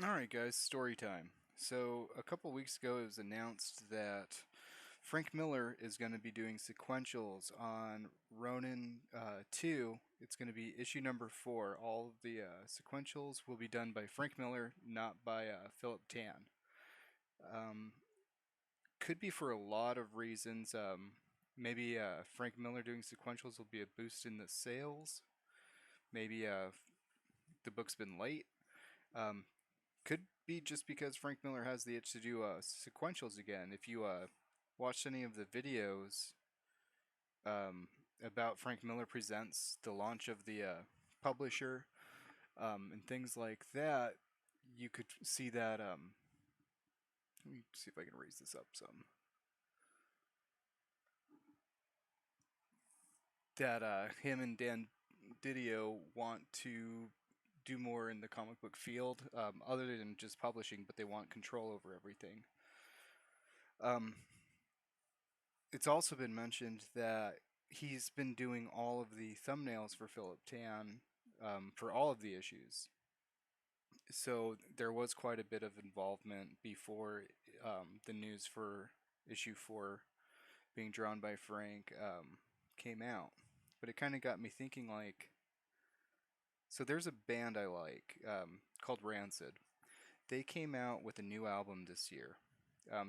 Alright, guys, story time. So, a couple weeks ago, it was announced that Frank Miller is going to be doing sequentials on Ronin 2. It's going to be issue number 4. All of the sequentials will be done by Frank Miller, not by Philip Tan. Um, could be for a lot of reasons. Maybe Frank Miller doing sequentials will be a boost in the sales. Maybe the book's been late. Um, Could be just because Frank Miller has the itch to do sequentials again. If you watched any of the videos about Frank Miller Presents, the launch of the publisher, and things like that, you could see that. Let me see if I can raise this up some. That him and Dan Didio want to do more in the comic book field, other than just publishing, but they want control over everything. Um, it's also been mentioned that he's been doing all of the thumbnails for Philip Tan for all of the issues. So there was quite a bit of involvement before the news for issue 4 being drawn by Frank came out. But it kind of got me thinking like, so there's a band I like called Rancid. They came out with a new album this year.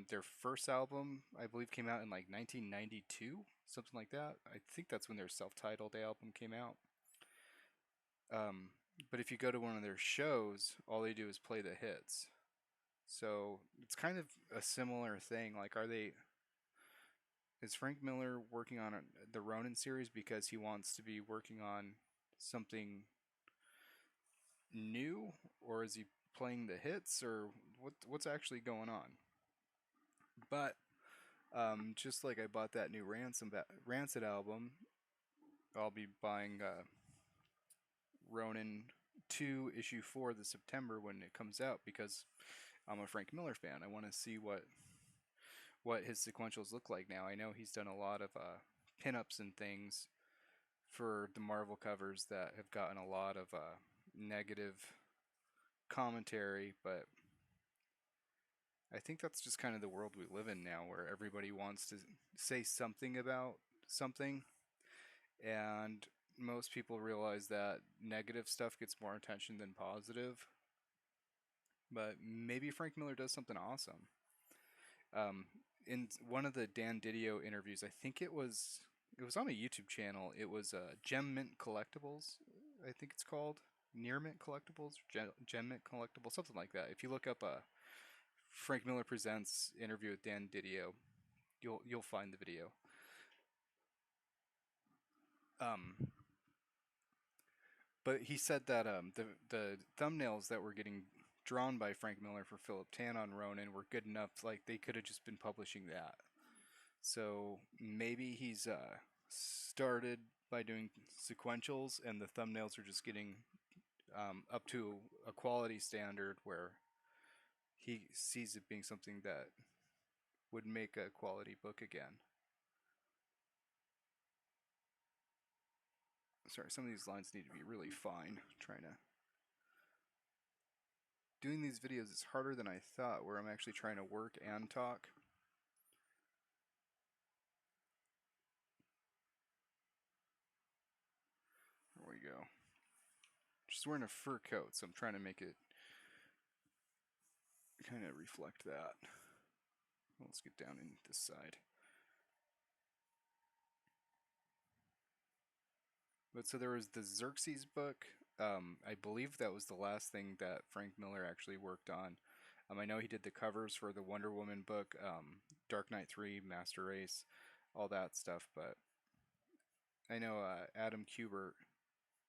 Their first album, I believe, came out in like 1992, something like that. I think that's when their self-titled album came out. Um, but if you go to one of their shows, all they do is play the hits. So it's kind of a similar thing. Like, is Frank Miller working on the Ronin series because he wants to be working on something new, or is he playing the hits, or what's actually going on? But just like I bought that new Rancid album, I'll be buying Ronin 2 issue 4 this September when it comes out because I'm a Frank Miller fan. I want to see what his sequentials look like now. I know he's done a lot of pinups and things for the Marvel covers that have gotten a lot of negative commentary, but I think that's just kind of the world we live in now where everybody wants to say something about something, and most people realize that negative stuff gets more attention than positive. But maybe Frank Miller does something awesome. In one of the Dan Didio interviews, I think it was on a YouTube channel. It was Gem Mint Collectibles, I think it's called Near Mint Collectibles, Gem Mint Collectibles, something like that. If you look up a Frank Miller Presents interview with Dan Didio, you'll find the video. Um, but he said that the thumbnails that were getting drawn by Frank Miller for Philip Tan on Ronin were good enough. Like they could have just been publishing that. So maybe he's started by doing sequentials, and the thumbnails are just getting up to a quality standard where he sees it being something that would make a quality book again. Sorry, some of these lines need to be really fine. I'm trying to doing these videos is harder than I thought, where I'm actually trying to work and talk. There we go. Just wearing a fur coat, so I'm trying to make it kind of reflect that. Let's get down in this side. But so there was the Xerxes book. I believe that was the last thing that Frank Miller actually worked on. I know he did the covers for the Wonder Woman book, Dark Knight 3, Master Race, all that stuff. But I know Adam Kubert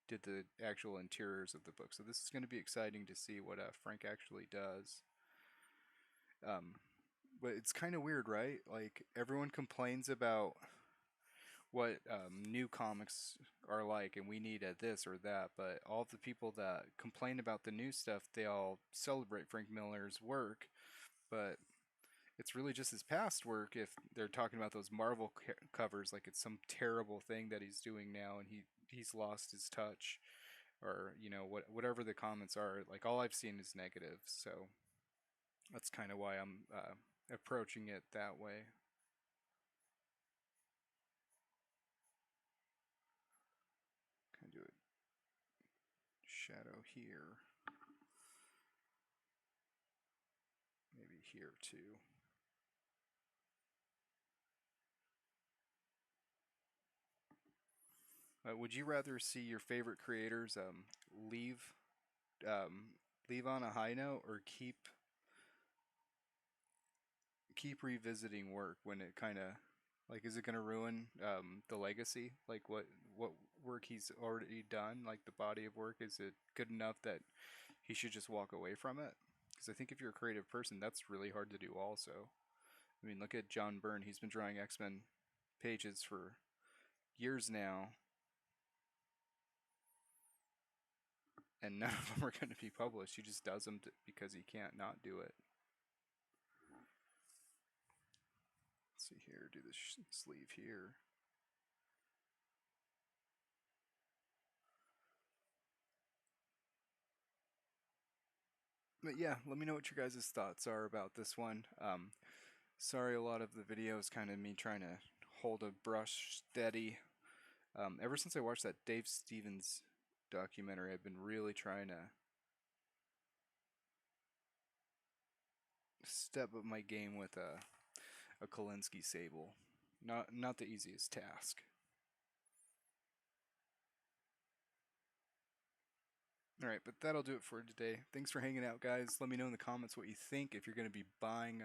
did the actual interiors of the book. So this is going to be exciting to see what Frank actually does. But it's kind of weird, right? Like everyone complains about what new comics are like, and we need this or that. But all of the people that complain about the new stuff, they all celebrate Frank Miller's work. But it's really just his past work. If they're talking about those Marvel covers, like it's some terrible thing that he's doing now, and he's lost his touch, or whatever the comments are. Like all I've seen is negative, so that's kind of why I'm approaching it that way. Kind of do it shadow here, maybe here too. Would you rather see your favorite creators leave um, leave on a high note, or keep revisiting work when it kind of, like, is it going to ruin the legacy? Like what work he's already done, like the body of work, is it good enough that he should just walk away from it? Because I think if you're a creative person, that's really hard to do. Also, I mean, look at John Byrne. He's been drawing X-Men pages for years now, and none of them are going to be published. He just does them because he can't not do it. Let's see here, do the sleeve here. But yeah, let me know what your guys' thoughts are about this one. Sorry, a lot of the video is kind of me trying to hold a brush steady. Ever since I watched that Dave Stevens documentary, I've been really trying to step up my game with a Kolinsky sable. Not the easiest task. Alright, but that'll do it for today. Thanks for hanging out, guys. Let me know in the comments what you think, if you're going to be buying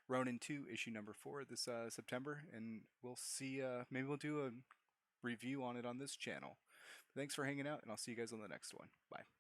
Ronin 2, issue number 4 this September, and we'll see, maybe we'll do a review on it on this channel. Thanks for hanging out, and I'll see you guys on the next one. Bye.